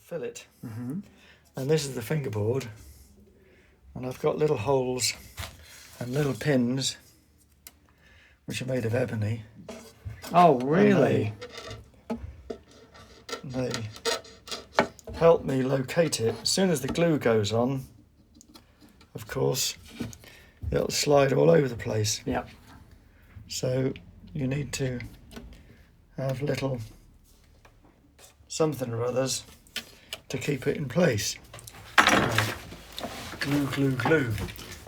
fillet. And this is the fingerboard, and I've got little holes and little pins which are made of ebony. Oh, really? They help me locate it. As soon as the glue goes on, of course, it'll slide all over the place. Yep. So you need to have little something or others to keep it in place. Glue, glue, glue.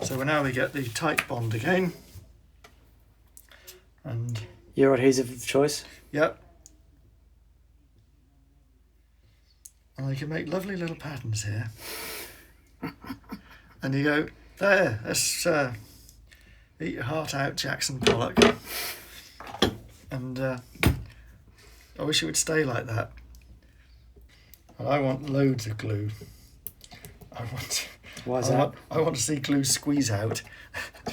So now we get the tight bond again. And your adhesive of choice? Yep. And you can make lovely little patterns here. And you go, there, let's eat your heart out, Jackson Pollock. And I wish it would stay like that. And I want loads of glue. Why is that? I want to see glue squeeze out.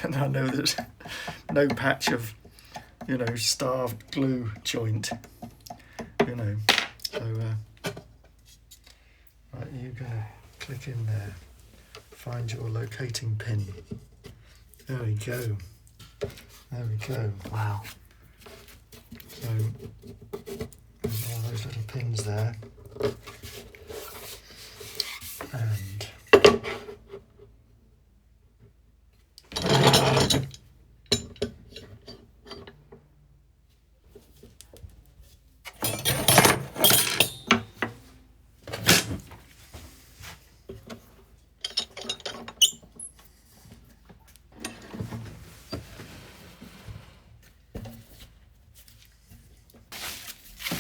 And I know there's no patch of, starved glue joint. So right, you're going to click in there. Find your locating pin. There we go. There we go. Wow. So there's all those little pins there. And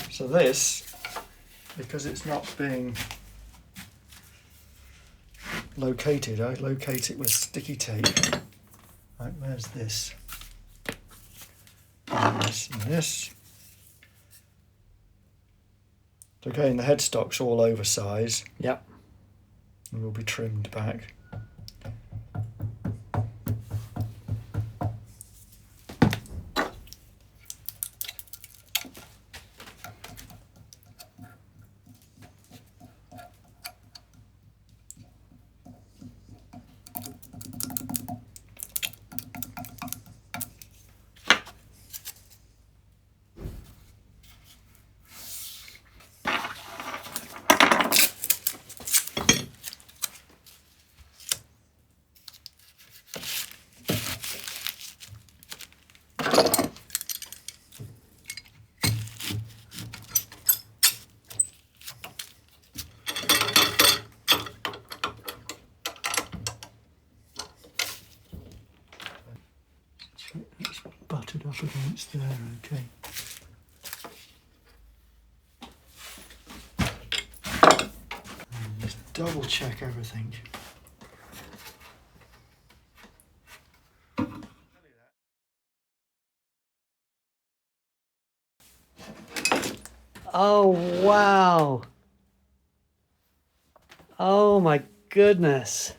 so this, because it's not being located, I locate it with sticky tape. Right, where's this? And this and this. So again, the headstock's all oversized. Yep. And will be trimmed back. It's buttered up against there, okay. And just double check everything. Oh, wow. Oh, my goodness.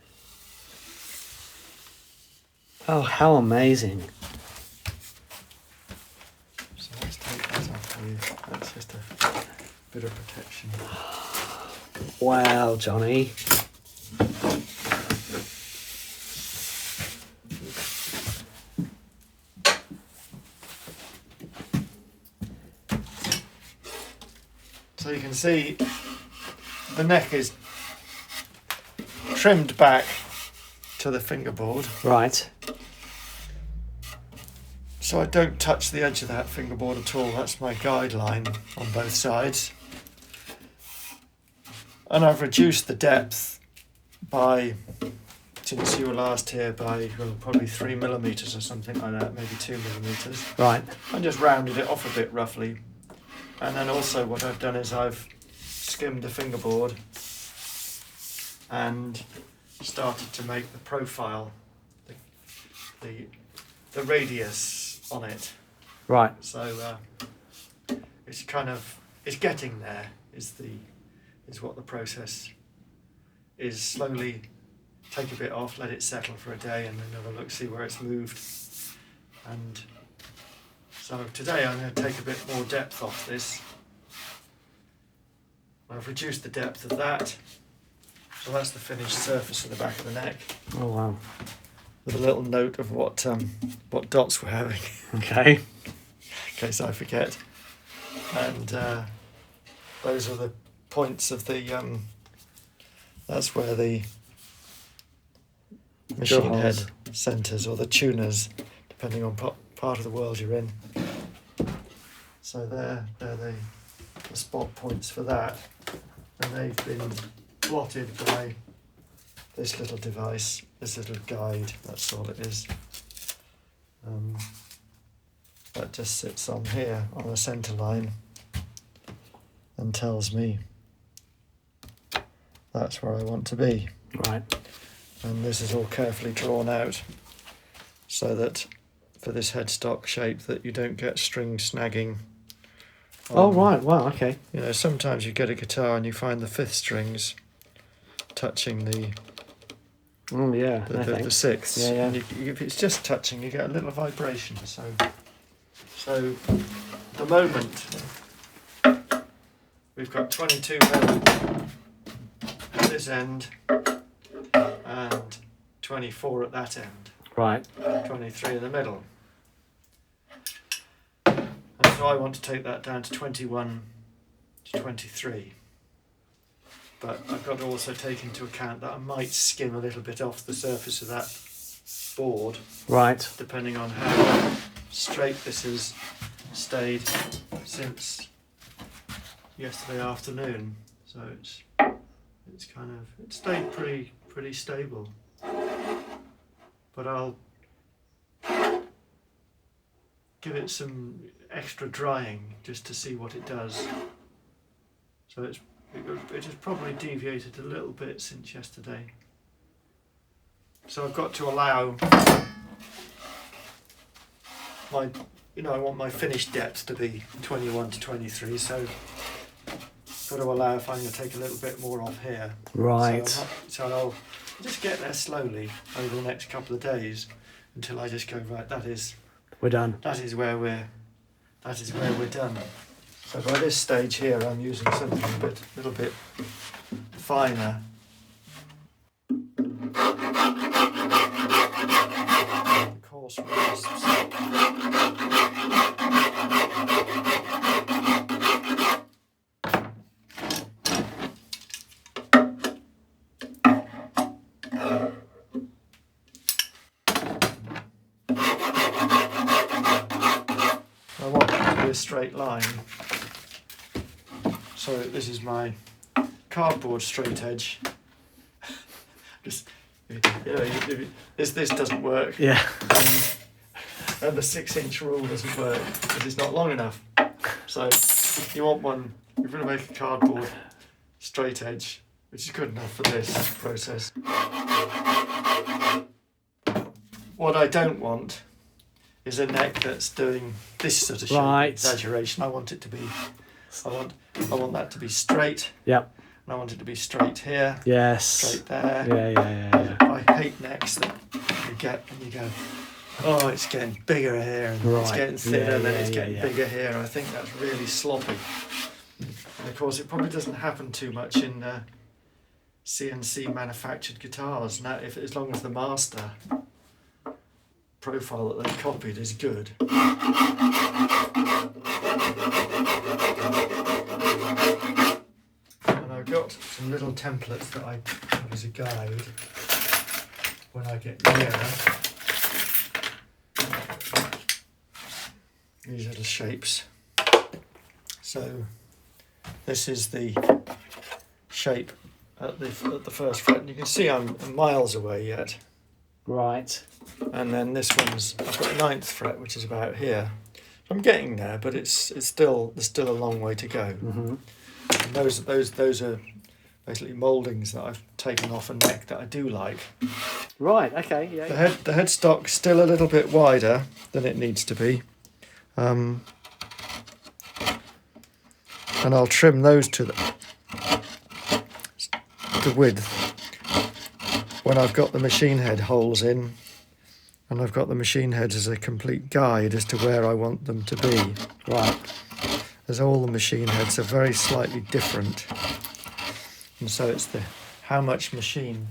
Oh, how amazing. So let's take that off for you. That's just a bit of protection. Wow, Johnny. So you can see the neck is trimmed back to the fingerboard. Right. So I don't touch the edge of that fingerboard at all. That's my guideline on both sides. And I've reduced the depth by, since you were last here, by probably 3 millimeters or something like that, maybe 2 millimeters. Right. I just rounded it off a bit roughly. And then also what I've done is I've skimmed the fingerboard and started to make the profile, the radius on it. Right. So it's getting there, is what the process is. Slowly take a bit off, let it settle for a day, and then have a look, see where it's moved. And so today I'm going to take a bit more depth off this. I've reduced the depth of that. So that's the finished surface of the back of the neck. Oh wow. With a little note of what dots we're having, Okay. in case I forget. And those are the points of the. That's where the machine head centres, or the tuners, depending on part of the world you're in. So they're the spot points for that, and they've been plotted by this little device, this little guide. That's all it is. That just sits on here on a centre line and tells me that's where I want to be. Right. And this is all carefully drawn out so that for this headstock shape that you don't get string snagging. Oh right. Wow. Okay. You know, sometimes you get a guitar and you find the fifth strings touching the Oh yeah. the sixths. Yeah, yeah. And if it's just touching, you get a little vibration. So the moment we've got 22 mil at this end and 24 at that end. Right. 23 in the middle. And so I want to take that down to 21 to 23. But I've got to also take into account that I might skim a little bit off the surface of that board, Right. depending on how straight this has stayed since yesterday afternoon. So it's stayed pretty stable. But I'll give it some extra drying just to see what it does. So it has probably deviated a little bit since yesterday. So I've got to allow I want my finished depth to be 21 to 23, so I've got to allow if I'm going to take a little bit more off here. Right. So I'll just get there slowly over the next couple of days until I just go, right, We're done. that is where we're done. So by this stage here, I'm using something a little bit finer. Coarse rasps. I want it to be a straight line. So this is my cardboard straight edge. Just, this doesn't work. Yeah. And the 6-inch rule doesn't work because it's not long enough. So you want one, you're going to make a cardboard straight edge, which is good enough for this process. What I don't want is a neck that's doing this sort of shape exaggeration. I want it to be, I want that to be straight. Yep. And I want it to be straight here. Yes. Straight there. Yeah. I hate necks that you get and you go, oh, it's getting bigger here and it's getting thinner and then it's getting bigger here. I think that's really sloppy. And of course, it probably doesn't happen too much in CNC manufactured guitars. Now, as long as the master profile that they've copied is good. And I've got some little templates that I have as a guide when I get nearer. These little shapes. So this is the shape at the first fret, and you can see I'm miles away yet. Right. And then this one's, I've got 9th fret, which is about here. I'm getting there, but there's still a long way to go. Mm-hmm. And those are basically mouldings that I've taken off a neck that I do like. Right. Okay. Yeah. The headstock's still a little bit wider than it needs to be, and I'll trim those to the width when I've got the machine head holes in, and I've got the machine heads as a complete guide as to where I want them to be. Right. As all the machine heads are very slightly different. And so it's the how much machine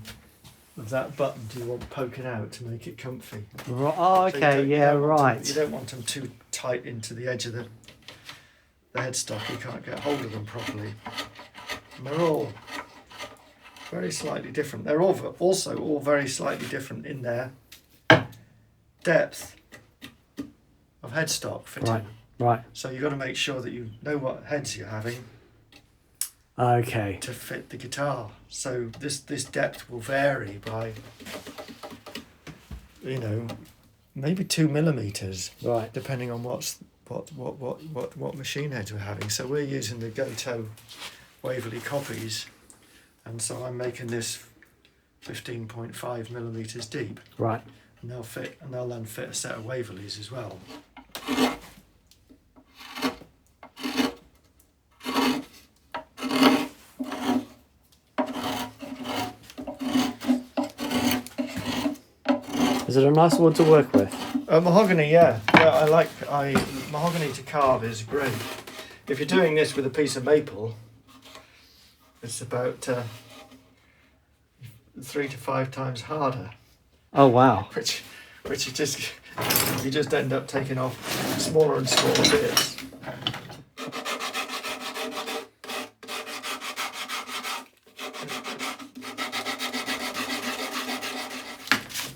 of that button do you want poking out to make it comfy. Oh, So okay, you yeah, don't want right. you don't want them too tight into the edge of the headstock. You can't get hold of them properly. And they're all very slightly different. They're all also all very slightly different in their depth of headstock fitting. Right, right. So you've got to make sure that you know what heads you're having Okay. to fit the guitar. So this depth will vary by, you know, maybe 2 millimeters, Right. depending on what machine heads we're having. So we're using the Goto Waverley copies, and so I'm making this 15.5 millimeters deep, Right. and they'll then fit a set of Waverleys as well. Is it a nice wood to work with? Mahogany, yeah. Mahogany to carve is great. If you're doing this with a piece of maple, it's about 3 to 5 times harder. Oh, wow. Which you just end up taking off smaller and smaller bits.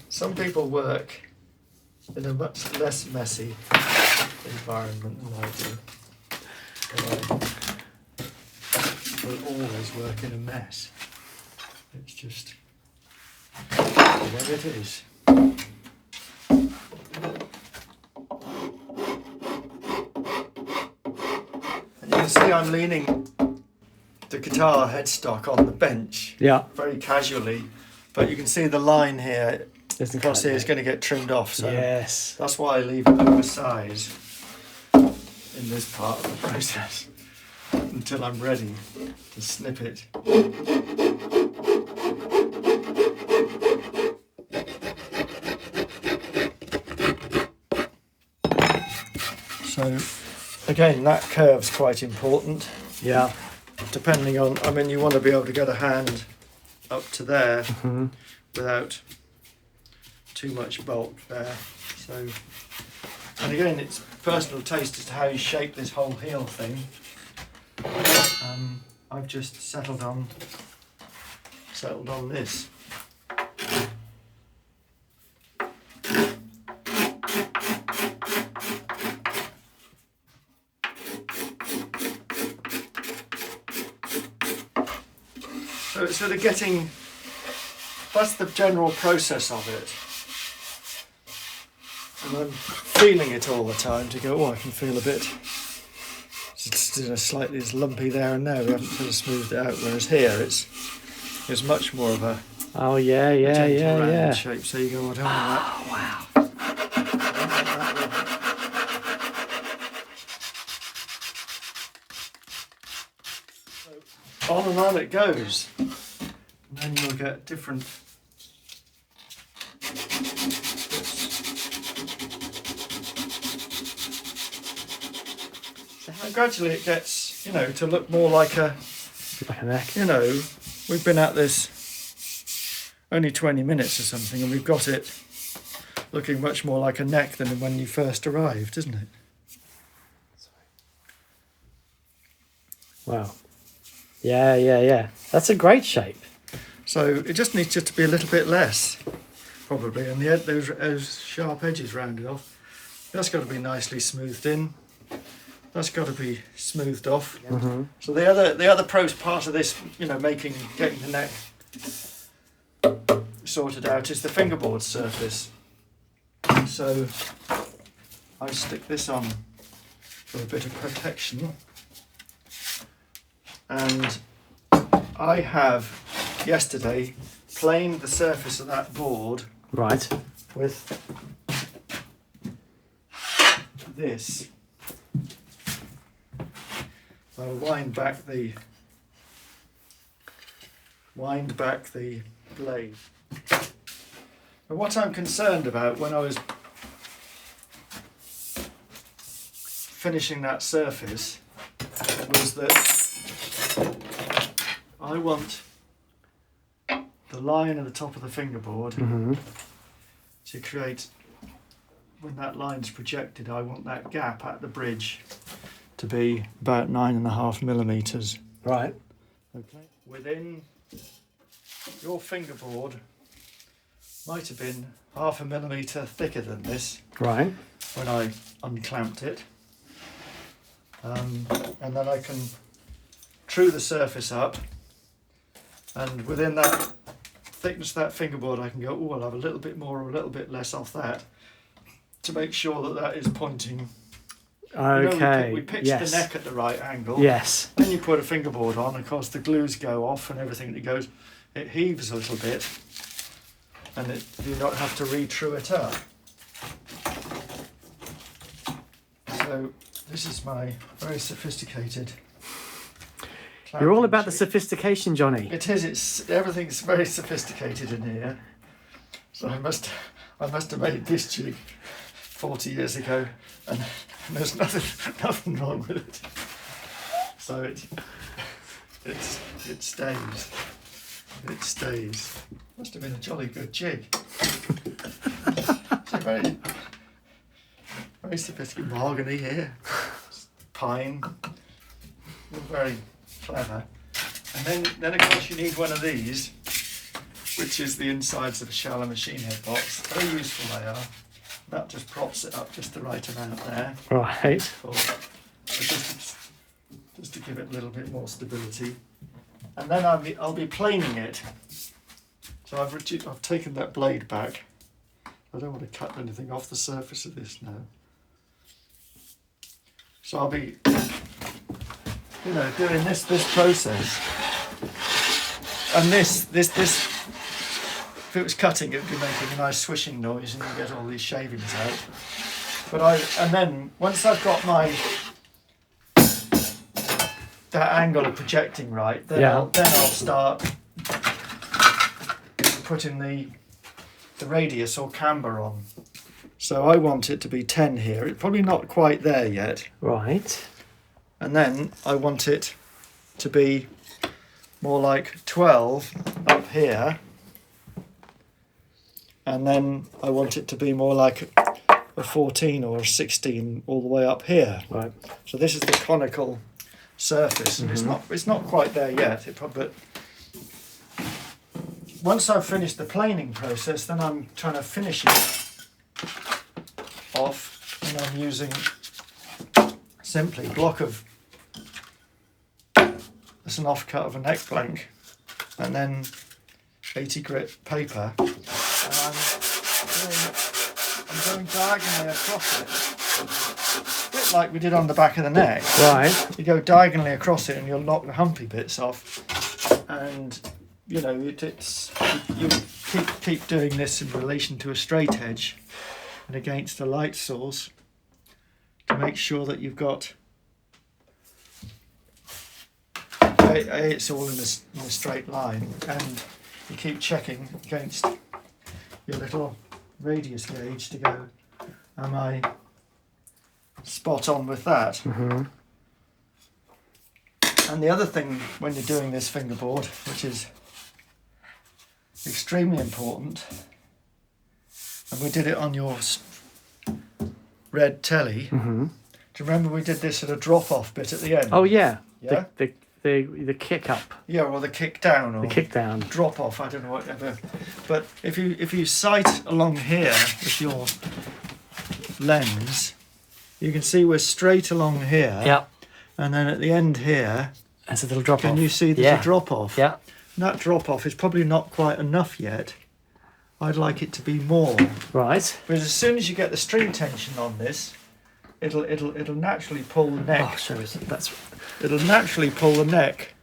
Some people work in a much less messy environment than I do. I will always work in a mess. It's just the way it is. And you can see I'm leaning the guitar headstock on the bench Yeah. very casually, but you can see the line here Isn't across quite here is there. going to get trimmed off, so Yes. that's why I leave it oversized in this part of the process until I'm ready to snip it. So again, that curve's quite important. Yeah. Depending on, I mean, you want to be able to get a hand up to there Mm-hmm. without too much bulk there. So, and again, it's personal taste as to how you shape this whole heel thing. I've just settled on this. So it's sort of getting, that's the general process of it. And I'm feeling it all the time to go, oh, I can feel a bit, it's slightly it's lumpy there and there. We haven't sort of smoothed it out, whereas here it's much more of a Oh, yeah, yeah, gentle yeah, round yeah. shape. So you go, I don't want that. Oh, wow. On and on it goes. And then you'll get different and gradually it gets, you know, to look more like a, Like a neck. you know, we've been at this only 20 minutes or something, and we've got it looking much more like a neck than when you first arrived, isn't it? Wow. Yeah, yeah, yeah. That's a great shape. So it just needs to be a little bit less, probably, and those sharp edges rounded off. That's got to be nicely smoothed in. That's got to be smoothed off. Mm-hmm. So the other part of this, you know, getting the neck sorted out is the fingerboard surface. So I stick this on for a bit of protection, and I have yesterday planed the surface of that board Right. with this. I'll wind back the blade. But what I'm concerned about when I was finishing that surface was that I want the line at the top of the fingerboard to create, when that line's projected, I want that gap at the bridge to be about 9.5 millimeters. Right. Okay. Within your fingerboard might have been 0.5 millimeter thicker than this. Right. When I unclamped it. And then I can true the surface up, and within that thickness of that fingerboard I can go, oh, I'll have a little bit more or a little bit less off that to make sure that that is pointing. Okay. We pitch yes. the neck at the right angle. Yes. Then you put a fingerboard on, of course the glues go off and everything that goes, it heaves a little bit, and you don't have to re-true it up. So this is my very sophisticated. You're all about the jig. sophistication, Jonny. It is. Everything's very sophisticated in here. So I must have made this jig 40 years ago, and there's nothing wrong with it. So it stays. It stays. Must have been a jolly good jig. It's a very sophisticated mahogany here, pine. Very clever. And then of course you need one of these, which is the insides of a Shellac machine head box. Very useful they are. That just props it up just the right amount there. Right. Just to give it a little bit more stability. And then I'll be planing it. So I've taken that blade back. I don't want to cut anything off the surface of this now. So I'll be, doing this process. And this, if it was cutting, it would be making a nice swishing noise, and you get all these shavings out. And then once I've got that angle of projecting right, then I'll start putting the radius or camber on. So I want it to be 10 here. It's probably not quite there yet. Right. And then I want it to be more like 12 up here. And then I want it to be more like a 14 or a 16 all the way up here. Right. So this is the conical surface, and it's not quite there yet. But once I've finished the planing process, then I'm trying to finish it off, and I'm using simply a block of, that's an offcut of a neck blank, and then 80 grit paper, and I'm going diagonally across it, a bit like we did on the back of the neck. Right. You go diagonally across it and you'll knock the humpy bits off, and you keep doing this in relation to a straight edge and against a light source to make sure that you've got it's all in a straight line, and you keep checking against your little radius gauge to go, am I spot on with that? And the other thing when you're doing this fingerboard, which is extremely important, and we did it on your red telly. Do you remember we did this at a drop-off bit at the end? Oh yeah. Yeah. The kick up. Yeah, or the kick down, or The kick down. drop-off. I don't know whatever. But if you sight along here with your lens, you can see we're straight along here. Yep. And then at the end here, There's a little drop off. can you see there's a drop-off? Yeah. And that drop-off is probably not quite enough yet. I'd like it to be more. Right. But as soon as you get the string tension on this, it'll naturally pull the neck. Oh, so that's. It'll naturally pull the neck.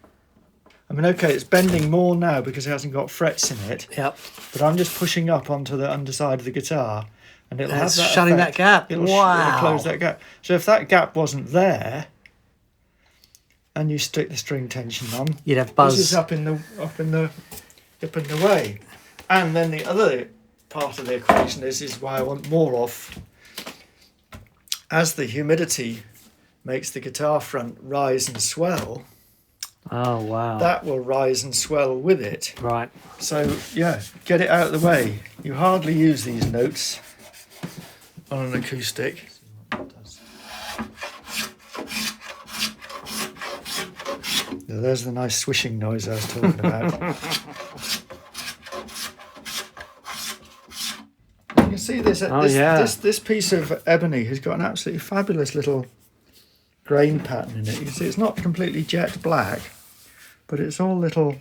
I mean, okay, it's bending more now because it hasn't got frets in it. Yep. But I'm just pushing up onto the underside of the guitar, and it'll have that shutting effect. that gap. It'll Wow. close that gap. So if that gap wasn't there, and you stick the string tension on, You'd have buzz. this is up in the way. And then the other part of the equation is why I want more off. As the humidity makes the guitar front rise and swell, Oh, wow. that will rise and swell with it. Right. So yeah, get it out of the way. You hardly use these notes on an acoustic. Now, there's the nice swishing noise I was talking about. You can see this, this piece of ebony has got an absolutely fabulous little grain pattern in it. You can see it's not completely jet black, but it's all little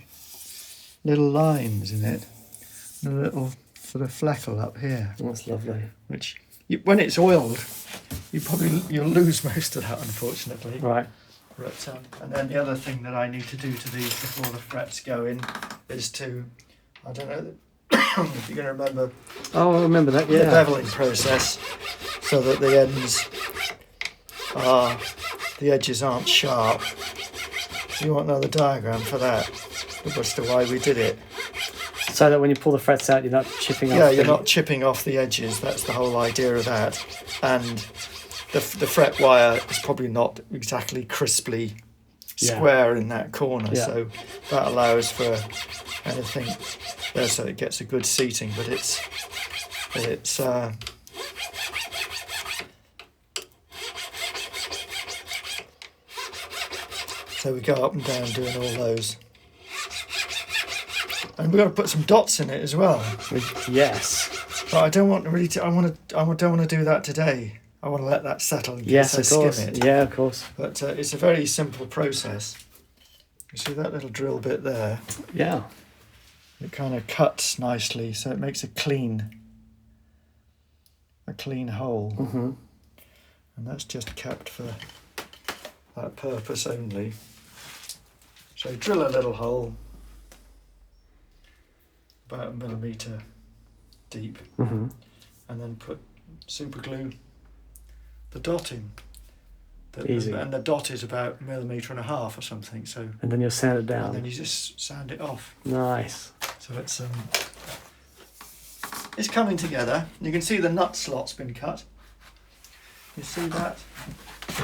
lines in it, and a little sort of fleckle up here. That's lovely. Which, when it's oiled, you'll lose most of that, unfortunately. Right. But, and then the other thing that I need to do to these before the frets go in is to, I don't know if you're going to remember. Oh, I remember that. Yeah. The bevelling process, so that the edges aren't sharp. You want another diagram for that, as to why we did it. So that when you pull the frets out, you're not chipping off. Yeah, you're not chipping off the edges. That's the whole idea of that. And the fret wire is probably not exactly crisply square in that corner, so that allows for anything there, so it gets a good seating. But it's so we go up and down doing all those, and we've got to put some dots in it as well. Yes. But I don't want to I don't want to do that today. I want to let that settle. Yes, of course. Skim it. Yeah, of course. But it's a very simple process. You see that little drill bit there? Yeah. It kind of cuts nicely, so it makes a clean hole. Mm-hmm. And that's just kept for that purpose only. So drill a little hole about 1 millimetre deep, Mm-hmm. and then put super glue the dot in. Easy. And the dot is about 1.5 millimetres or something. So. And then you'll sand it down. And then you just sand it off. Nice. So it's coming together. You can see the nut slot's been cut. You see that?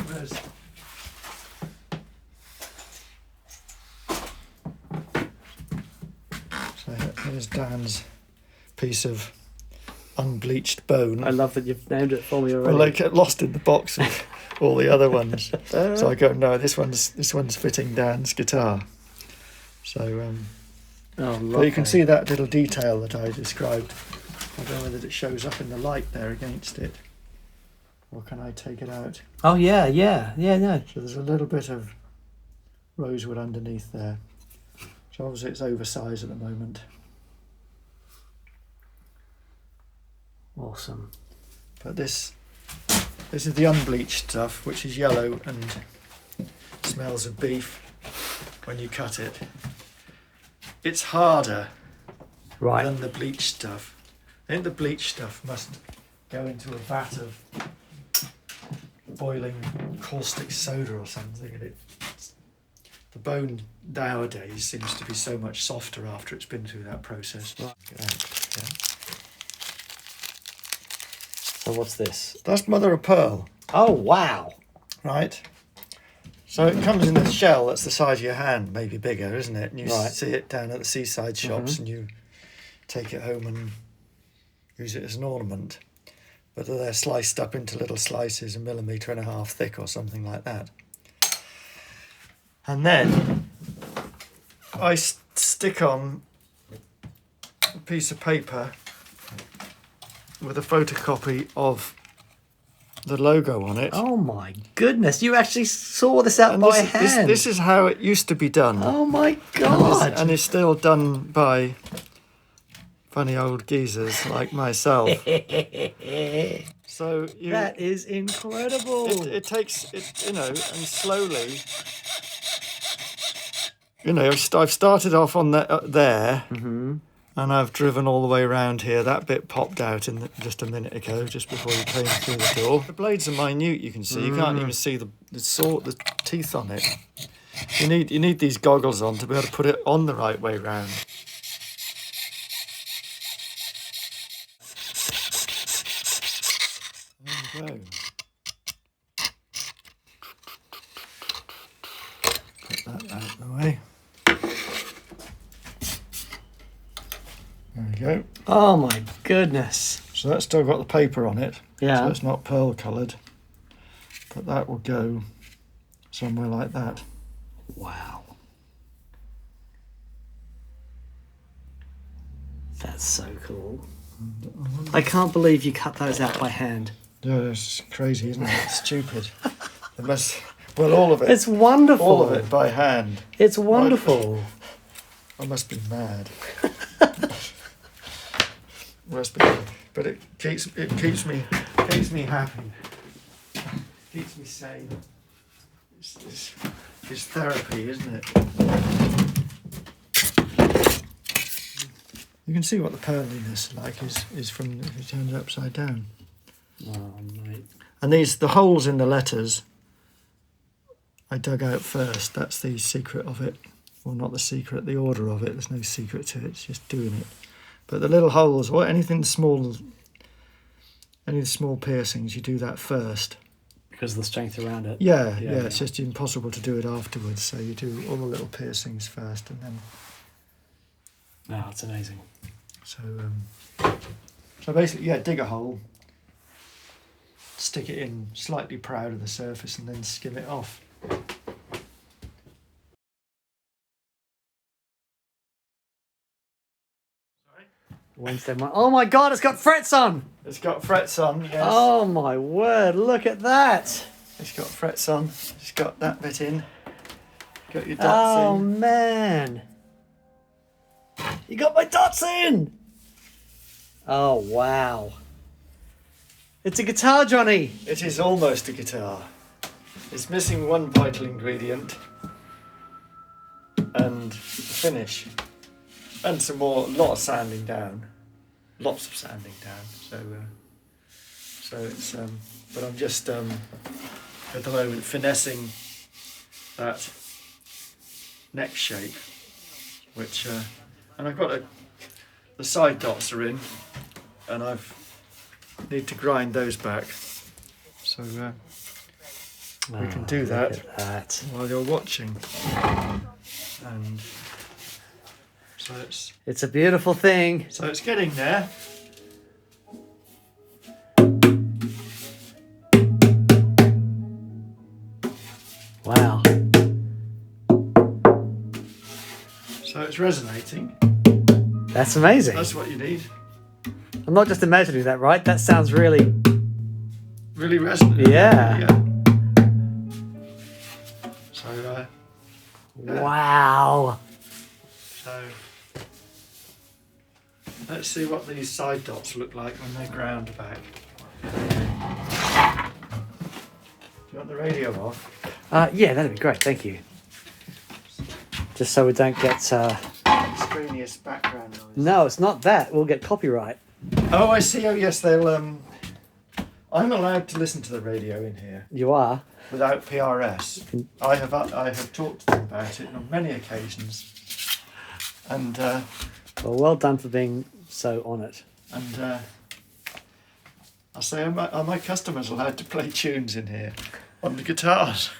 There's so here's Dan's piece of unbleached bone. I love that you've named it for me already. Well, they get lost in the box of all the other ones. So I go, no, this one's fitting Dan's guitar. So but you can see that little detail that I described. I don't know whether it shows up in the light there against it, or can I take it out? Oh yeah, no. So there's a little bit of rosewood underneath there. So obviously it's oversized at the moment. Awesome. But this is the unbleached stuff, which is yellow and smells of beef when you cut it. It's harder than the bleached stuff. I think the bleached stuff must go into a vat of boiling caustic soda or something. And the bone nowadays seems to be so much softer after it's been through that process. Right. Yeah. So what's this? That's mother of pearl. Oh wow! Right. So it comes in a shell that's the size of your hand, maybe bigger, isn't it? And you see it down at the seaside shops, and you take it home and use it as an ornament. But they're sliced up into little slices, 1.5 millimetres thick or something like that. And then I stick on a piece of paper with a photocopy of the logo on it. Oh my goodness! You actually saw this out by hand. This is how it used to be done. Oh my god! And it's still done by funny old geezers like myself. So that is incredible. It takes it, and slowly. I've started off on there. Mm-hmm. And I've driven all the way around here. That bit popped out in just a minute ago, just before you came through the door. The blades are minute, you can see. You can't even see the teeth on it. You need these goggles on to be able to put it on the right way round. There we go. Put that out of the way. There we go. Oh my goodness. So that's still got the paper on it. Yeah. So it's not pearl coloured. But that will go somewhere like that. Wow. That's so cool. I can't believe you cut those out by hand. Yeah, it's crazy, isn't it? It's stupid. It must, well, all of it. It's wonderful. All of it by hand. It's wonderful. I must be mad. Must be, but it keeps me happy. Keeps me sane. It's therapy, isn't it? You can see what the pearliness like is from if you turn it upside down. Oh, mate. And the holes in the letters I dug out first. That's the secret of it. Well, not the secret, the order of it. There's no secret to it. It's just doing it. But the little holes, or any small piercings, you do that first. Because of the strength around it. Yeah. It's just impossible to do it afterwards. So you do all the little piercings first, and then. Oh, it's amazing. So basically, dig a hole, stick it in slightly proud of the surface, and then skim it off. Wednesday morning. Oh my God, it's got frets on. It's got frets on, yes. Oh my word, look at that. It's got frets on. It's got that bit in. Got your dots in. Oh man. You got my dots in. Oh wow. It's a guitar, Jonny. It is almost a guitar. It's missing one vital ingredient. And the finish. And lot of sanding down. Lots of sanding down. So it's, but I'm just, at the moment, finessing that neck shape, which, and I've got the side dots are in, and need to grind those back. So we can do that while you're watching. And so it's a beautiful thing. So it's getting there. Wow. So it's resonating. That's amazing. That's what you need. I'm not just imagining that, right? That sounds really resonant. Yeah. So wow. So let's see what these side dots look like when they're ground back. Do you want the radio off? Yeah, that'd be great. Thank you. Just so we don't get extraneous background noise. No, it's not that. We'll get copyright. Oh, I see. Oh, yes, they'll. I'm allowed to listen to the radio in here. You are? Without PRS. I have talked to them about it on many occasions. And well done for being so on it. And I say, are my customers allowed to play tunes in here on the guitars?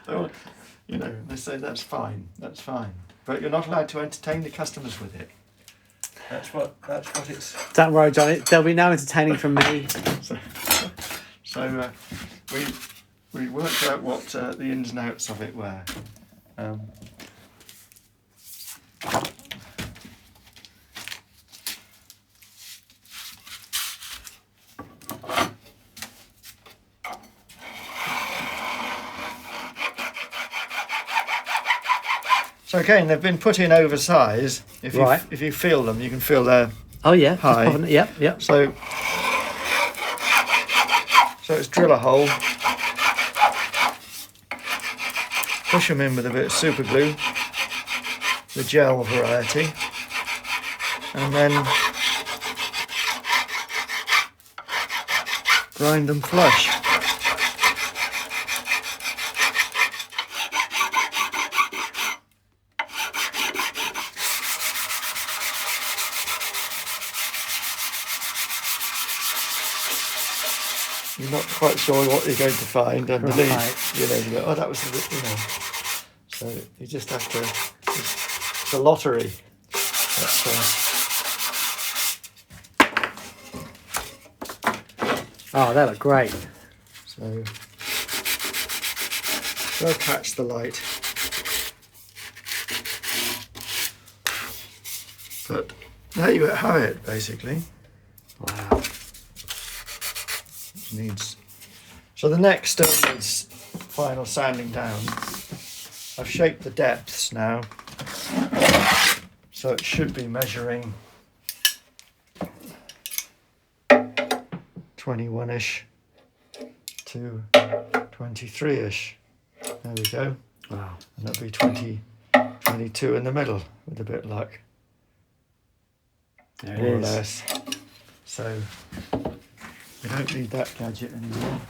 So, they say that's fine. But you're not allowed to entertain the customers with it. That's what it's. Don't worry, Jonny. There'll be no entertaining from me. So we worked out what the ins and outs of it were. So again, they've been put in oversize. If you feel them, you can feel their high. Yep. So it's drill a hole, push them in with a bit of super glue, the gel variety, and then grind them flush. You're not quite sure what you're going to find underneath. Right. You know, you go, oh, that was a bit, you know. So you just have to. It's a lottery. Oh, they look great. So they'll catch the light. But there you have it, basically. Wow. It needs. So the neck still needs final sanding down. I've shaped the depths now, so it should be measuring 21-ish to 23-ish. There we go. Wow. And that'll be 22 in the middle with a bit of luck. There More it or is. less. So we don't need that gadget anymore.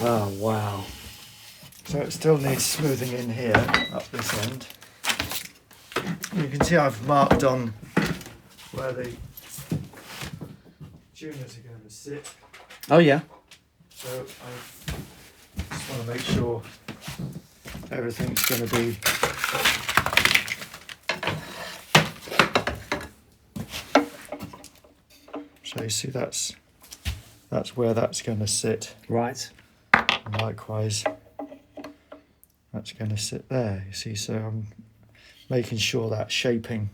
Oh, wow. So it still needs smoothing in here, up this end. You can see I've marked on where the tuners are going to sit. Oh, yeah. So I just want to make sure everything's going to be so you see that's where that's going to sit. Right. And likewise that's going to sit there, you see, so I'm making sure that shaping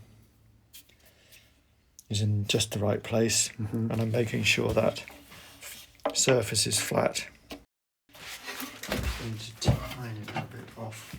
is in just the right place, and I'm making sure that surface is flat. Need to tiny little bit off.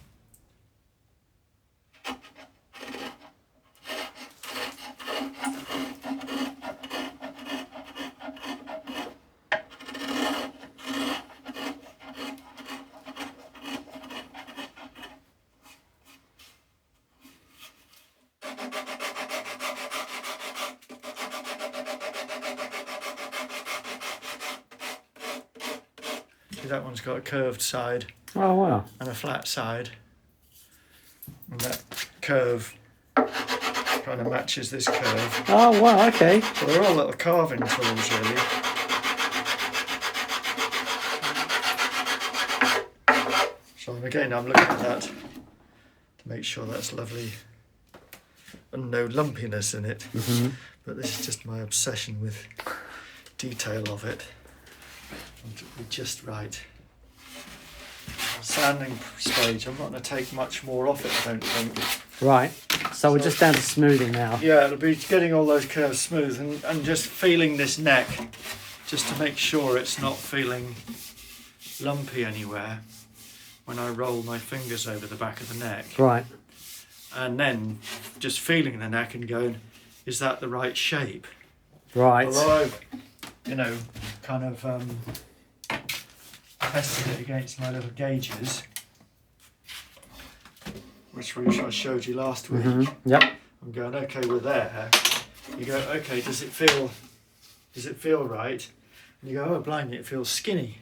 See, that one's got a curved side Oh, wow. and a flat side, and that curve kind of matches this curve. Oh, wow, okay. So they're all little carving tools, really. So again, I'm looking at that to make sure that's lovely and no lumpiness in it. But this is just my obsession with detail of it. And to be just right. Sanding stage, I'm not going to take much more off it, I don't think. Right. So we're just down to smoothing now. Yeah, it'll be getting all those curves smooth and just feeling this neck just to make sure it's not feeling lumpy anywhere when I roll my fingers over the back of the neck. Right. And then just feeling the neck and going, is that the right shape? Right. Although I've, you know, kind of tested it against my little gauges, which I showed you last week. Yep. I'm going, okay, we're there. You go, okay, does it feel right? And you go, oh, blimey, it feels skinny.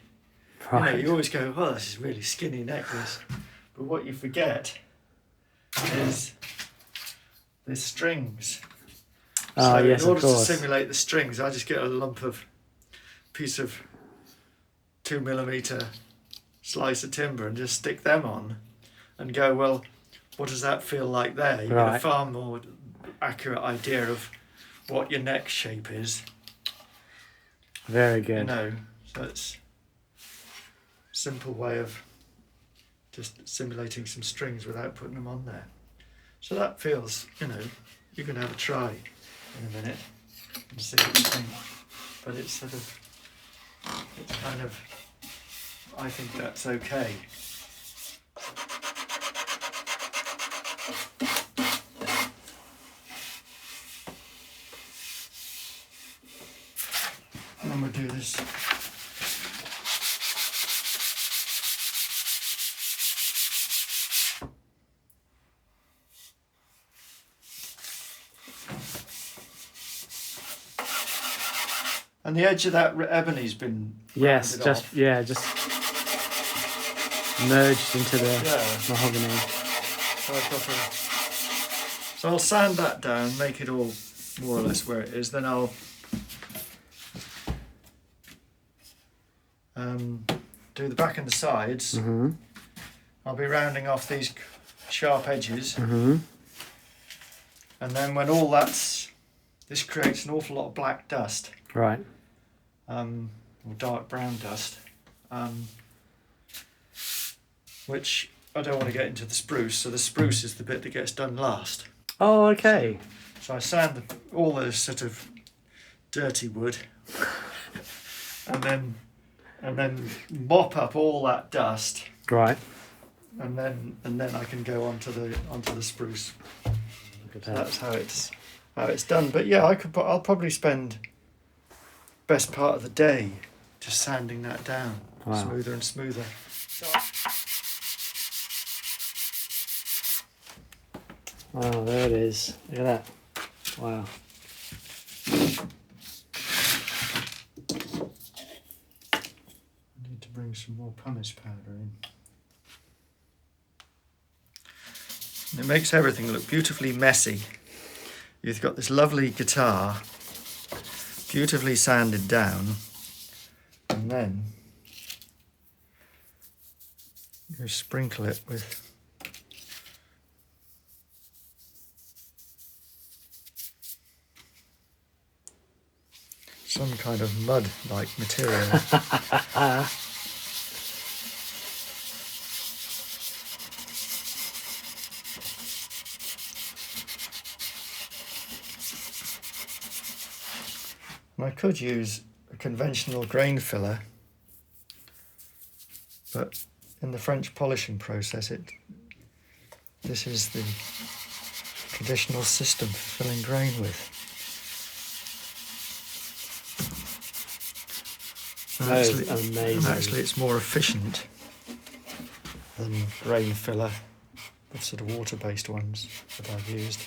Right. You know, you always go, oh, this is really skinny necklace. But what you forget is the strings. Oh, So yes, in order of course. to simulate the strings, I just get a piece of 2mm slice of timber and just stick them on and go, well, what does that feel like there? You get a Right. far more accurate idea of what your neck shape is. Very You good. know, so it's a simple way of just simulating some strings without putting them on there. So that feels, you know, you can have a try in a minute and see what you think. But it's sort of, it's kind of, I think that's okay. And then we'll do this. And the edge of that ebony's been Yes, rounded just off. just merged into the Yeah. mahogany. So I've got So I'll sand that down, make it all more or less where it is. Then I'll do the back and the sides. Mm-hmm. I'll be rounding off these sharp edges. Mm-hmm. And then when all that's, this creates an awful lot of black dust. Right. Or dark brown dust. Which I don't want to get into the spruce, so the spruce is the bit that gets done last. Oh, okay. So I sand all those sort of dirty wood, and then mop up all that dust, Right. and then I can go onto the spruce. Look at So that. that's how it's done. But yeah, I'll probably spend best part of the day just sanding that down, Wow. smoother and smoother. Oh, there it is. Look at that. Wow. I need to bring some more pumice powder in. And it makes everything look beautifully messy. You've got this lovely guitar, beautifully sanded down, and then you sprinkle it with some kind of mud-like material. And I could use a conventional grain filler, but in the French polishing process, this is the traditional system for filling grain with. And That is amazing. Actually, it's more efficient than grain filler, the sort of water-based ones that I've used.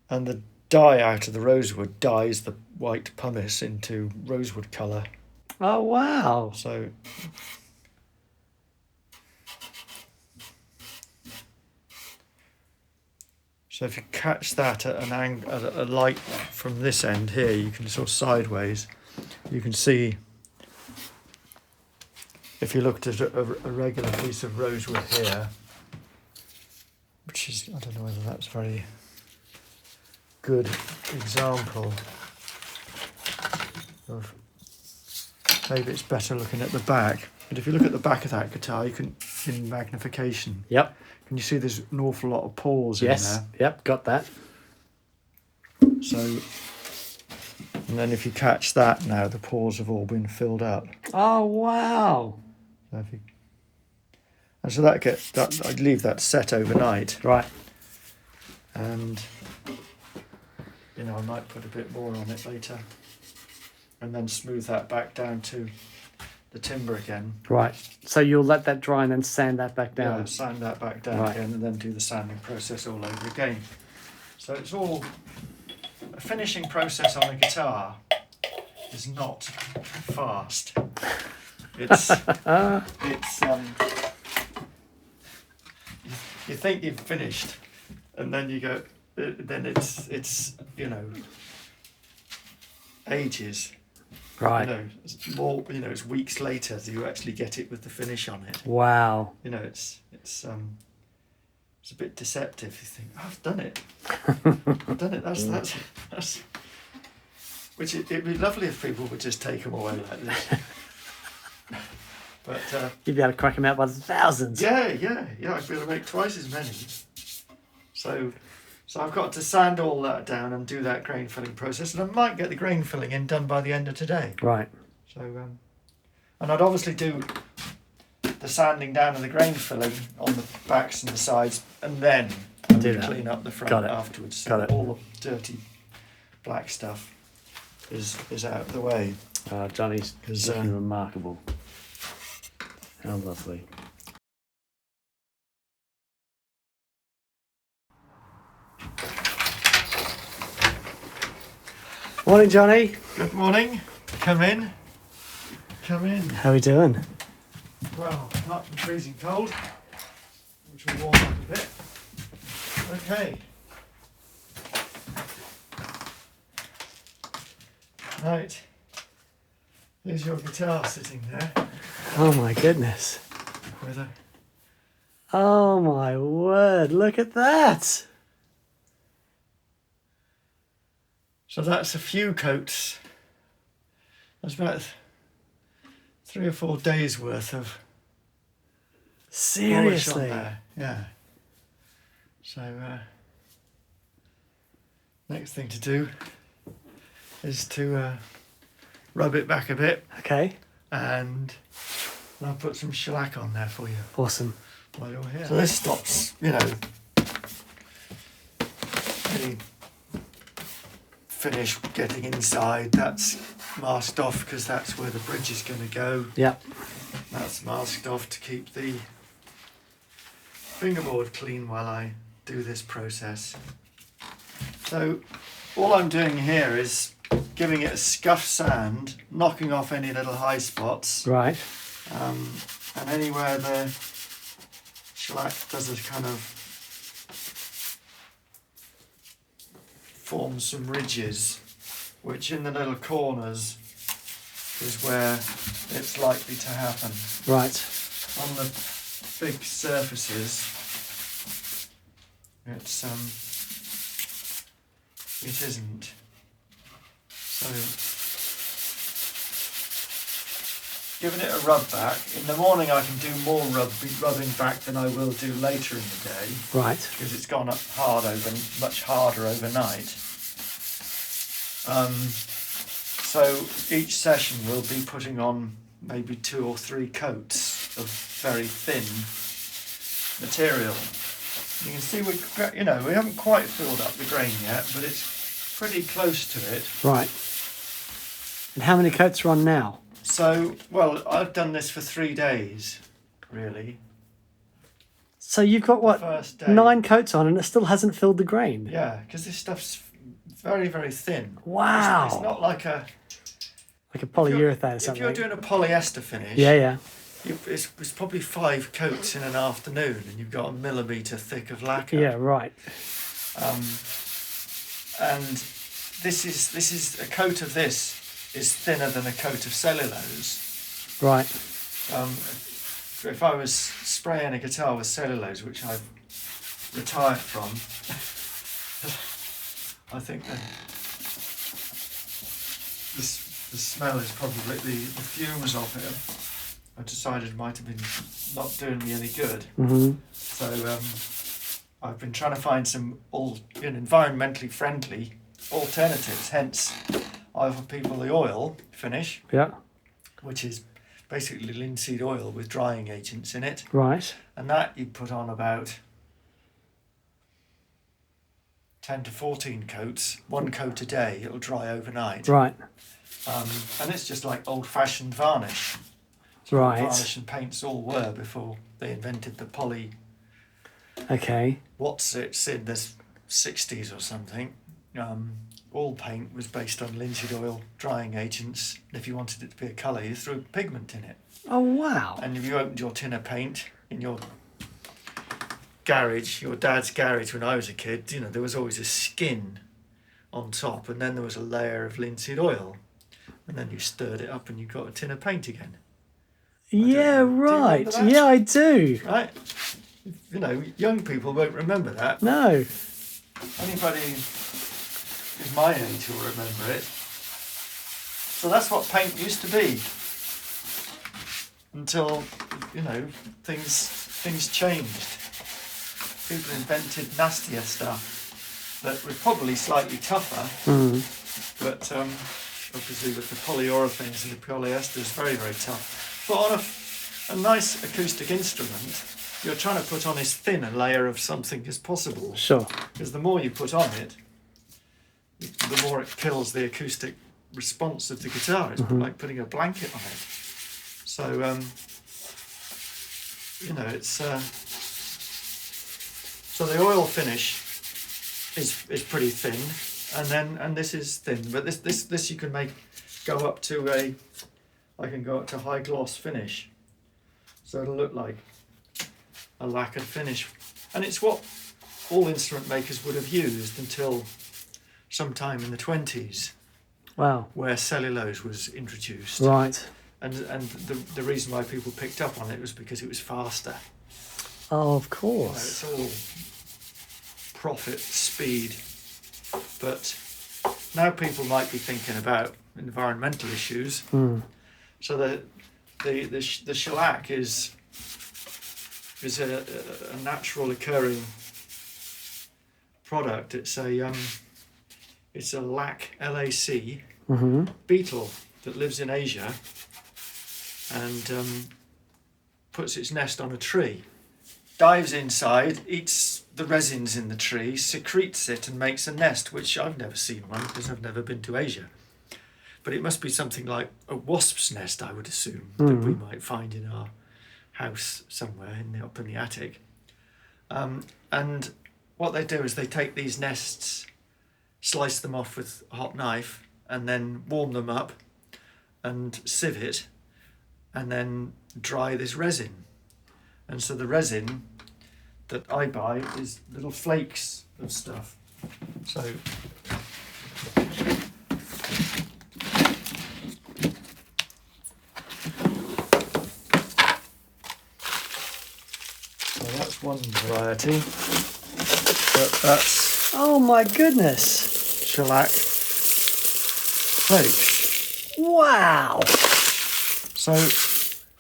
And the dye out of the rosewood dyes the white pumice into rosewood colour. Oh, wow. So if you catch that at an angle, at a light from this end here, you can sort of sideways, you can see, if you looked at a regular piece of rosewood here, which is, I don't know whether that's a very good example of, maybe it's better looking at the back, but if you look at the back of that guitar, you can, in magnification, Yep. can you see there's an awful lot of pores Yes. in there? Yep. Got that. So, and then if you catch that now, the pores have all been filled up. Oh, wow. So if you, and so that I'd leave that set overnight, Right. and I might put a bit more on it later, and then smooth that back down to the timber again. Right. So you'll let that dry and then sand that back down. Yeah, sand that back down Right. again, and then do the sanding process all over again. So it's all a finishing process on a guitar is not fast. It's you think you've finished, and then you go, then it's ages. Right. It's more. It's weeks later that you actually get it with the finish on it. Wow. It's a bit deceptive. You think, oh, I've done it. I've done it. That's. Which it'd be lovely if people would just take them away like this. But You'd be able to crack them out by the thousands. yeah, I'd be able to make twice as many. So I've got to sand all that down and do that grain filling process, and I might get the grain filling in done by the end of today. Right. So, and I'd obviously do the sanding down and the grain filling on the backs and the sides, and then Do that. clean up the front Got it. afterwards. So Got that it. all the dirty black stuff is out of the way. Johnny's 'Cause, looking remarkable. How lovely. Morning, Johnny. Good morning. Come in. Come in. How are we doing? Well, not freezing cold, which will warm up a bit. Okay. Right. Here's your guitar sitting there Oh my goodness. with a... Oh my word, look at that. So that's a few coats. That's about 3 or 4 days worth of polish on Seriously. there. Yeah. So next thing to do is to rub it back a bit, Okay, and I'll put some shellac on there for you awesome. while you're here. So this stops, any finish getting inside. That's masked off because that's where the bridge is going to go. Yep. That's masked off to keep the fingerboard clean while I do this process. So all I'm doing here is giving it a scuff sand, knocking off any little high spots, Right. and anywhere the shellac does a kind of form some ridges, which in the little corners is where it's likely to happen. Right. On the big surfaces, it isn't. So, giving it a rub back. In the morning I can do more rubbing back than I will do later in the day, Right. because it's gone up much harder overnight. So each session we'll be putting on maybe 2 or 3 coats of very thin material. You can see we haven't quite filled up the grain yet, but it's pretty close to it. Right. And how many coats are on now? So, well, I've done this for 3 days, really. So you've got what, First day. 9 coats on and it still hasn't filled the grain? Yeah, because this stuff's very, very thin. Wow. It's not like a... Like a polyurethane or If something. you're doing a polyester finish, Yeah. it's probably 5 coats in an afternoon, and you've got a millimetre thick of lacquer. Yeah, right. And this is a coat of this is thinner than a coat of cellulose. Right. If I was spraying a guitar with cellulose, which I've retired from, I think the smell is probably the fumes of it. I decided might have been not doing me any good. Mm-hmm. So I've been trying to find some environmentally friendly alternatives. Hence, I offer people the oil finish, Yeah. which is basically linseed oil with drying agents in it, Right. and that you put on about 10 to 14 coats, 1 coat a day. It'll dry overnight. Right. And it's just like old-fashioned varnish. Right. Varnish and paints all were before they invented the poly. Okay. It's in the 60s or something. All paint was based on linseed oil drying agents. If you wanted it to be a colour, you threw pigment in it. Oh, wow. And if you opened your tin of paint in your garage, your dad's garage when I was a kid, there was always a skin on top, and then there was a layer of linseed oil, and then you stirred it up and you got a tin of paint again. Yeah, Do you right. remember that? Yeah, I do. Right? Young people won't remember that. No. Anybody who's my age will remember it. So that's what paint used to be. Until, things changed. People invented nastier stuff that was probably slightly tougher, but obviously with the polyurethanes and the polyesters, very, very tough. But on a nice acoustic instrument, you're trying to put on as thin a layer of something as possible. Sure. Because the more you put on it, the more it kills the acoustic response of the guitar. It's like putting a blanket on it. So, it's... So the oil finish is pretty thin. and this is thin, but this you can go up to I can go up to high gloss finish, so it'll look like a lacquered finish, and it's what all instrument makers would have used until sometime in the 20s. Wow. Where cellulose was introduced. Right. And the reason why people picked up on it was because it was faster. Oh, of course. It's all profit, speed. But now people might be thinking about environmental issues. So the shellac is a natural occurring product. It's a lac, LAC, beetle that lives in Asia and puts its nest on a tree, dives inside, eats the resins in the tree, secretes it and makes a nest, which I've never seen one because I've never been to Asia. But it must be something like a wasp's nest, I would assume, that we might find in our house somewhere up in the attic. And what they do is they take these nests, slice them off with a hot knife, and then warm them up and sieve it, and then dry this resin. And so the resin that I buy is little flakes of stuff. So that's one variety, but that's Oh my goodness. shellac flakes. Wow. So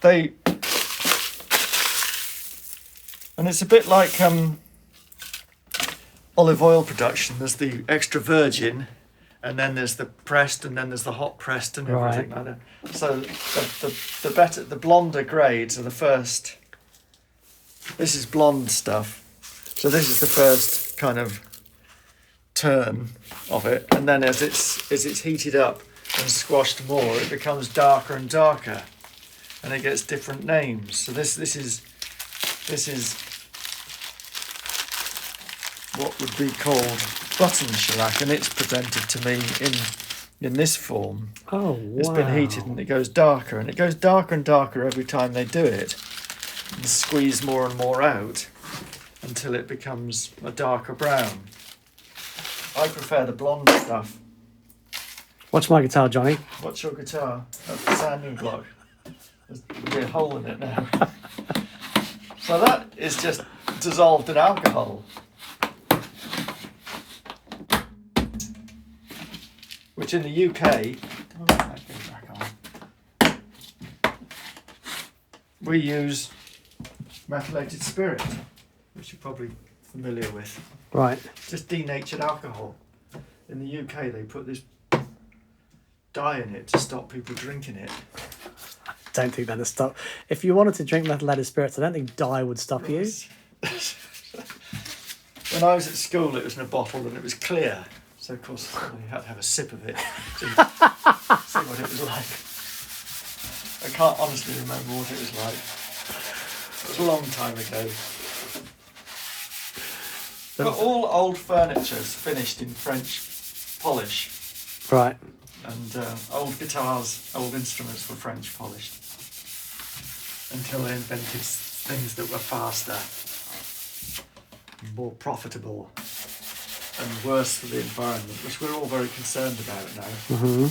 they, and it's a bit like olive oil production. There's the extra virgin, and then there's the pressed, and then there's the hot pressed, and everything like that. So the blonder grades are the first. This is blonde stuff. So this is the first kind of turn of it, and then as it's heated up and squashed more, it becomes darker and darker, and it gets different names. So this is what would be called button shellac, and it's presented to me in this form. Oh, wow. It's been heated and it goes darker, and it goes darker and darker every time they do it, and squeeze more and more out until it becomes a darker brown. I prefer the blonde stuff. Watch my guitar, Johnny. What's your guitar? That's the sounding block. There's a hole in it now. So that is just dissolved in alcohol, which in the UK, we use methylated spirit, which you're probably familiar with. Right. Just denatured alcohol. In the UK, they put this dye in it to stop people drinking it. I don't think that'd stop. If you wanted to drink methylated spirits, I don't think dye would stop you. When I was at school, it was in a bottle and it was clear. So, of course, you had to have a sip of it to see what it was like. I can't honestly remember what it was like. It was a long time ago. But all old furniture is finished in French polish. Right. And old guitars, old instruments were French polished until they invented things that were faster, more profitable, and worse for the environment, which we're all very concerned about now. Mm-hmm.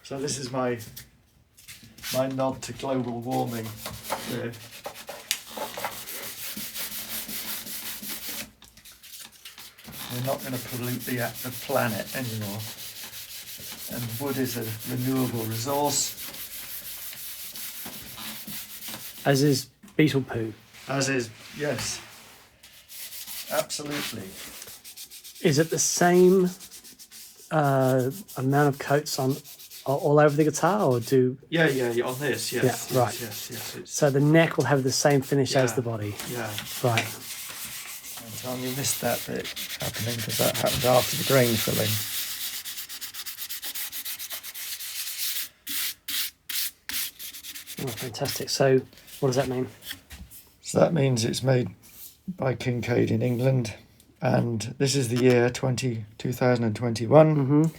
So this is my nod to global warming. Here. We're not going to pollute the planet anymore. And wood is a renewable resource. As is beetle poo. As is, yes. Absolutely. Is it the same amount of coats on all over the guitar, or do? Yeah, on this, yes. Yeah, right. Yes. So the neck will have the same finish as the body. Yeah. Right. And Tom, you missed that bit happening because that happened after the grain filling. Oh, fantastic. So what does that mean? So that means it's made by Kinkade in England, and this is the year 2021,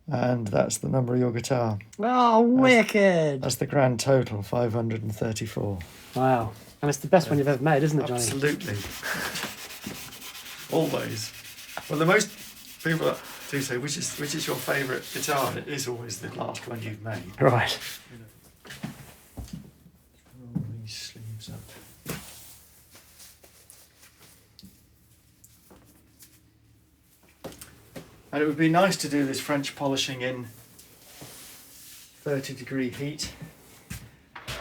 and that's the number of your guitar. Oh, wicked! That's the grand total, 534. Wow. And it's the best one you've ever made, isn't it, Johnny? Absolutely. Always. Well, the most people do say, which is your favourite guitar? And it is always the last one you've made. Right. You know. Roll these sleeves up. And it would be nice to do this French polishing in 30-degree heat,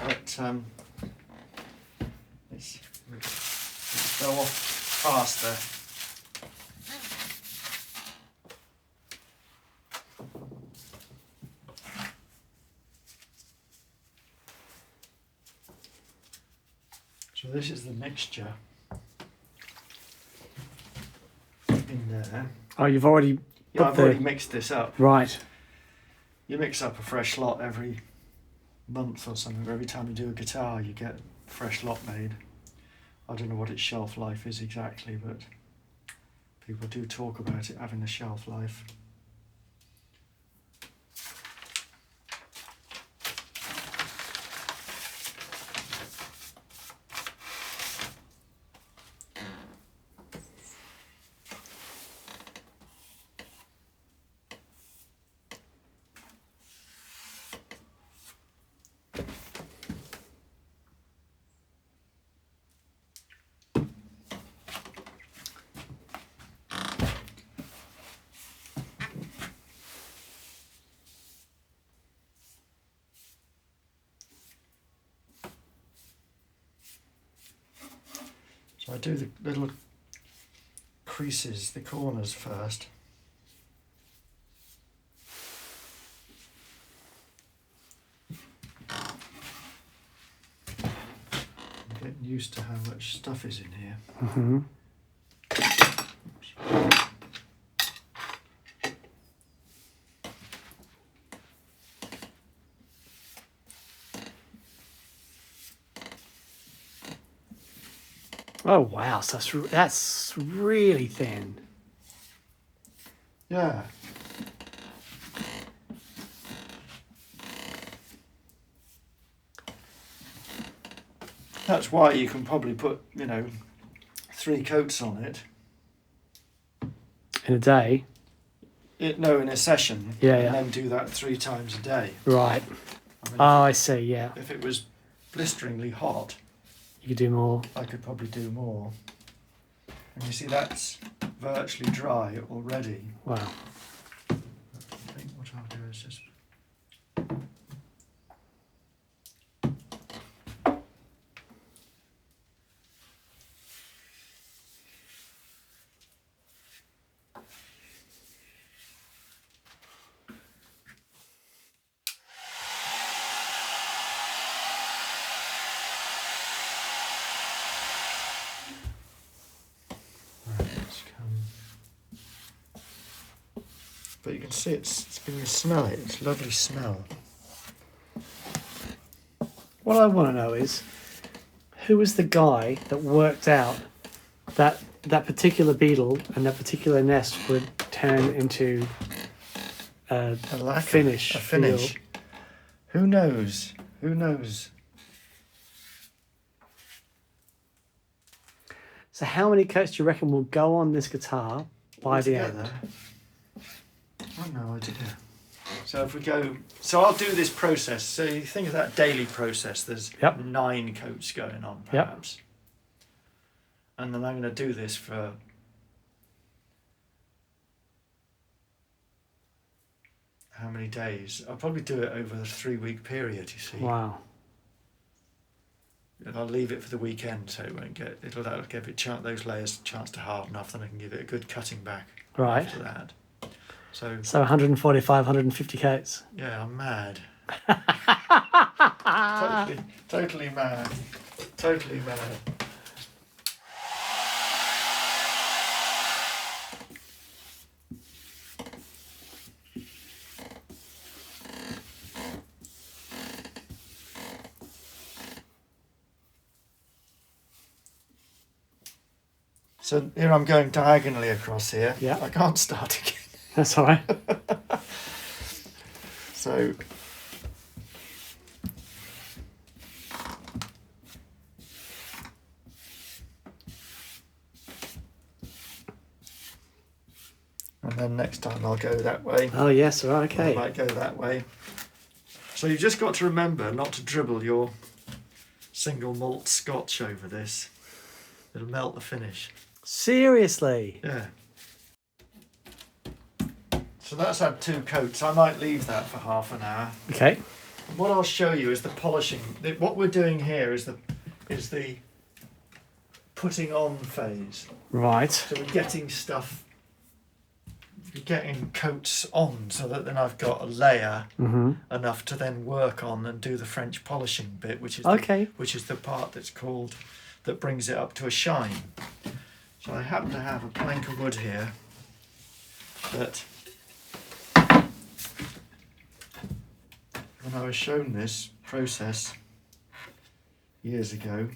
but it's go off faster. So this is the mixture in there. Oh, you've already... Yeah, I've already mixed this up. Right. You mix up a fresh lot every month or something. Every time you do a guitar, you get a fresh lot made. I don't know what its shelf life is exactly, but people do talk about it having a shelf life. So I do the little creases, the corners first. I'm getting used to how much stuff is in here. Mm-hmm. Oh wow, so that's really thin. Yeah. That's why you can probably put, 3 coats on it. In a day? In a session. Yeah, and yeah. then do that 3 times a day. Right. I mean, Oh, I see, yeah. if it was blisteringly hot, You could do more. I could probably do more. And you see, that's virtually dry already. Wow. I think what I'll do is just... But you can see when you smell it, it's a lovely smell. What I want to know is, who was the guy that worked out that that particular beetle and that particular nest would turn into a lacquer, finish? A finish. Feel? Who knows? Who knows? So how many coats do you reckon will go on this guitar by the end? I've no idea. So if we go, so I'll do this process. So you think of that daily process. There's 9 coats going on, perhaps. And then I'm going to do this for how many days? I'll probably do it over the 3-week period. You see. Wow. And I'll leave it for the weekend, so it won't get. That'll give it those layers a chance to harden off. Then I can give it a good cutting back. Right. After that. So 145, 150 coats. Yeah, I'm mad. totally mad. Totally mad. So here I'm going diagonally across here. Yeah. I can't start again. That's all right. So and then next time I'll go that way. Oh yes, all right, I okay. might go that way. So you've just got to remember not to dribble your single malt scotch over this. It'll melt the finish. Seriously? Yeah. So that's had 2 coats. I might leave that for half an hour. Okay. What I'll show you is the polishing. What we're doing here is the putting on phase. Right. So we're getting stuff, we're getting coats on, so that then I've got a layer enough to then work on and do the French polishing bit, which is the part that brings it up to a shine. So I happen to have a plank of wood here that, when I was shown this process years ago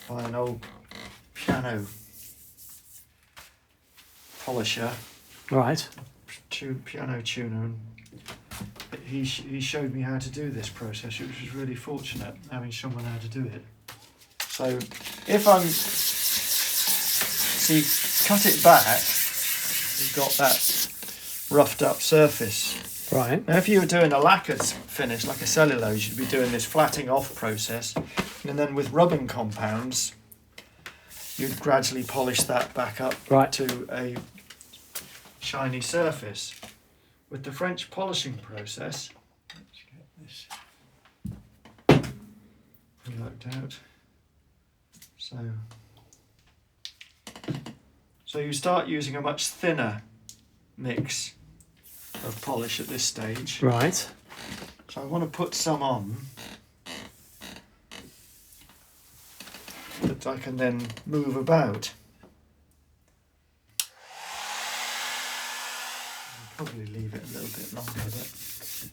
by an old piano polisher, Right. piano tuner, and he showed me how to do this process, which was really fortunate, having someone how to do it. So if cut it back, you've got that roughed up surface. Right. Now if you were doing a lacquered finish, like a cellulose, you'd be doing this flatting off process, and then with rubbing compounds, you'd gradually polish that back up to a shiny surface. With the French polishing process, let's get this worked out. So you start using a much thinner mix of polish at this stage. Right. So I want to put some on that I can then move about. I'll probably leave it a little bit longer. But...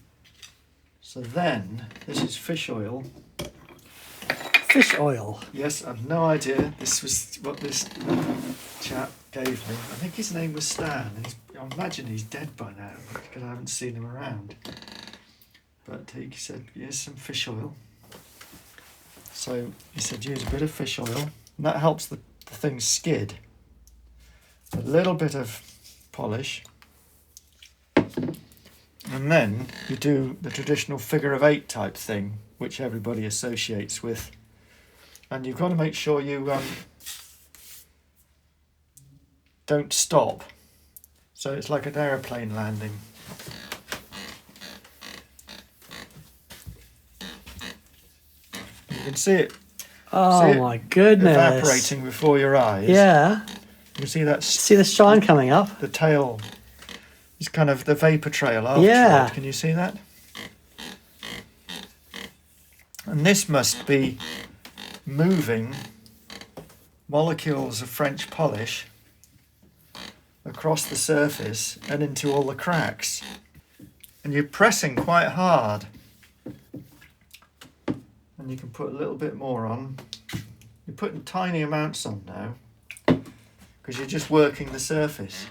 So then, this is fish oil. Fish oil? Yes, I've no idea. This was what this chap gave me. I think his name was Stan. I imagine he's dead by now because I haven't seen him around. But he said, here's some fish oil. So he said, use a bit of fish oil, and that helps the thing skid. A little bit of polish. And then you do the traditional figure of 8 type thing, which everybody associates with. And you've got to make sure you don't stop. So it's like an aeroplane landing. You can see it. Oh my goodness. Evaporating before your eyes. Yeah. You can see that. See the shine coming up? The tail is kind of the vapor trail after Yeah. it. Can you see that? And this must be moving molecules of French polish across the surface and into all the cracks. And you're pressing quite hard. And you can put a little bit more on. You're putting tiny amounts on now because you're just working the surface.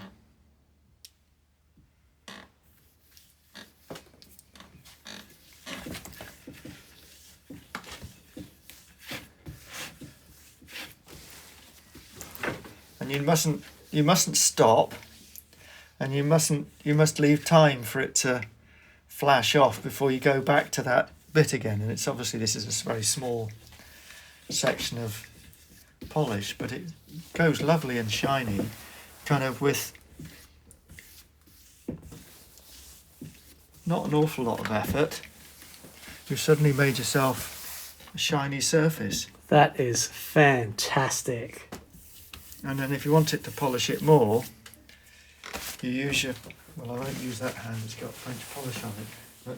And you mustn't stop, and you must leave time for it to flash off before you go back to that bit again. And it's obviously, this is a very small section of polish, but it goes lovely and shiny, kind of with not an awful lot of effort. You've suddenly made yourself a shiny surface. That is fantastic. And then if you want it to polish it more, you use your, well, I won't use that hand, it's got French polish on it, but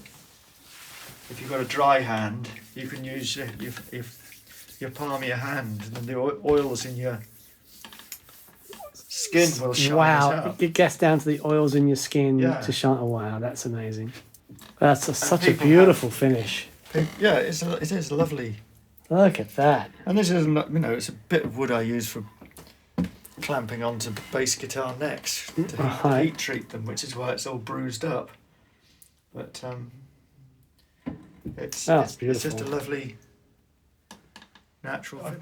if you've got a dry hand, you can use your palm of your hand, and the oils in your skin will shine it Wow, up. it gets down to the oils in your skin Yeah. to shine. Oh, wow, that's amazing. That's such a people beautiful finish. Yeah, it is a lovely Look at that. And this is, it's a bit of wood I use for clamping onto bass guitar necks to Right. heat treat them, which is why it's all bruised up. But it's Oh, it's just a beautiful. lovely natural.